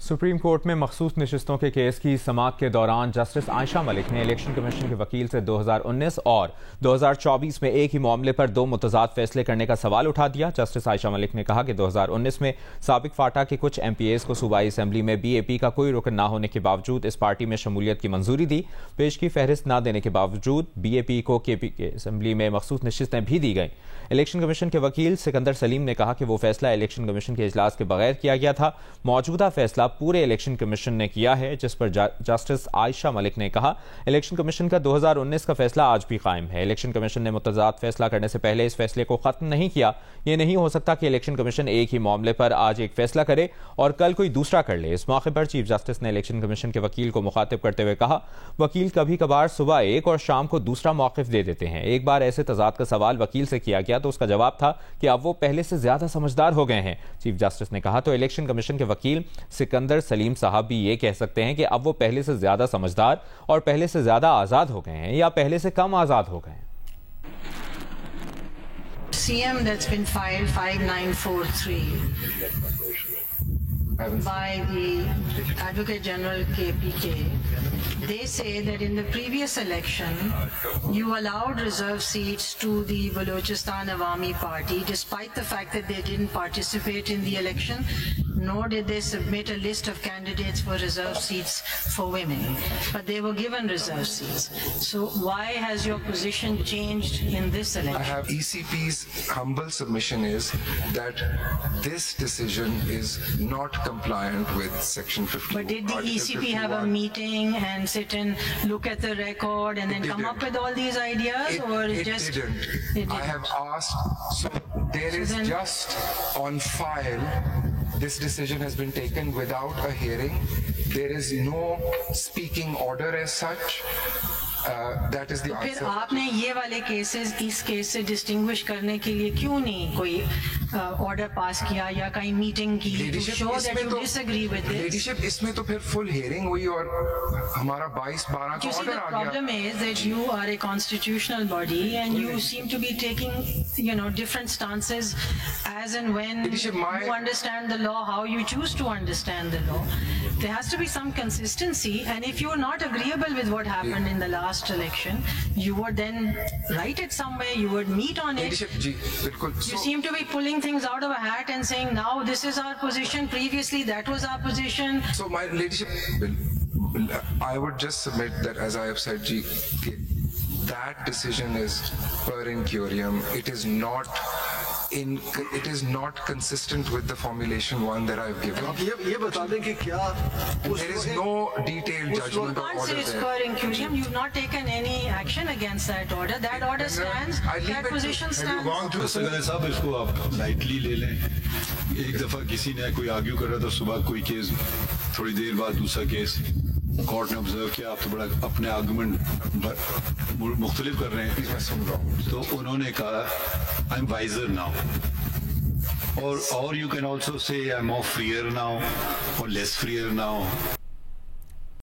Supreme court में मखसूस नशिस्तों के केस की समाअत के दौरान जस्टिस आयशा मलिक ने इलेक्शन कमीशन के वकील से 2019 और 2024 में एक ही मामले पर दो मुतजाद फैसले करने का सवाल उठा दिया। जस्टिस आयशा मलिक ने कहा कि 2019 में साबिक फाटा के कुछ MPAs को सूबाई असम्बली में BAP का कोई रुकन न होने के बावजूद इस पार्टी में शमूलियत की मंजूरी दी। पेश की फहरिस्त न देने के बावजूद BAP को KP के असम्बली में मखसूस नशिस्तें भी दी गईं। इलेक्शन कमीशन के वकील सिकंदर सलीम ने कहा कि वो फैसला इलेक्शन कमीशन के इजलास के बगैर किया गया था। मौजूदा फैसला पूरे इलेक्शन कमीशन ने किया है, जिस पर जस्टिस आयशा मलिक ने कहा इलेक्शन कमीशन का 2019 का फैसला आज भी कायम है। इलेक्शन कमीशन ने मुतजाद फैसला करने से पहले इस फैसले को खत्म नहीं किया। यह नहीं हो सकता कि इलेक्शन कमीशन एक ही मामले पर आज एक फैसला करे और कल कोई दूसरा कर ले। इस मौके पर चीफ जस्टिस ने इलेक्शन कमीशन के वकील को मुखातिब करते हुए कहा, वकील कभी कभार सुबह एक और शाम को दूसरा मौक़िफ़ दे देते हैं। एक बार ऐसे तजाद का सवाल वकील से किया गया तो उसका जवाब था कि अब वो पहले से ज्यादा समझदार हो गए हैं। चीफ जस्टिस ने कहा तो इलेक्शन कमीशन के वकील सिकंदर सलीम साहब भी ये कह सकते हैं कि अब वो पहले से ज्यादा समझदार और पहले से ज्यादा आजाद हो गए हैं या पहले से कम आजाद हो गए हैं। CM that's been filed 5943 by the Advocate General KPK, they say that in the previous election you allowed reserve seats to the Balochistan Awami Party despite the fact that they didn't participate in the election, nor did they submit a list of candidates for reserve seats for women, but they were given reserve seats. So why has your position changed in this election? ECP's humble submission is that this decision is not compliant with Section 15. But did the ECP have a meeting and sit and look at the record and then come up with all these ideas, or it just didn't. I have asked, so there is just on file. This decision has been taken without a hearing. There is no speaking order as such. That is the answer. फिर आपने ये वाले cases इस case से distinguish करने के लिए क्यों नहीं कोई ऑर्डर पास किया या कहीं मीटिंग की to show that you disagree with this? Ladyship इसमें तो फिर फुल हियरिंग हुई और हमारा 22-12 का ऑर्डर आ गया। The problem is that you are a constitutional body and you seem to be taking, different stances as and when you understand the law, how you choose to understand the law. There has to be some consistency, and if you are not agreeable with what happened in the last election, you would then write it somewhere, you would meet on it. You seem to be pulling things out of a hat and saying now this is our position, previously that was our position. So my ladyship, I would just submit that, as I have said, that decision is per incurium. It is not consistent with the formulation one that I've given. ये बता दें कि क्या there is no detailed judgment or order there. Per incurium, you've not taken any action against that order. That order stands. That position stands. साहब इसको आप lightly ले लें। एक दफा किसी ने कोई आर्ग्यू कर रहा था, सुबह कोई केस, थोड़ी देर बाद दूसरा केस, कोर्ट ने ऑब्जर्व किया आप तो बड़ा अपने आर्गुमेंट मुख्तलिफ कर रहे हैं, तो उन्होंने कहा आई एम वाइजर नाउ, और you can also say I am more freer now और लेस फ्रीयर नाउ।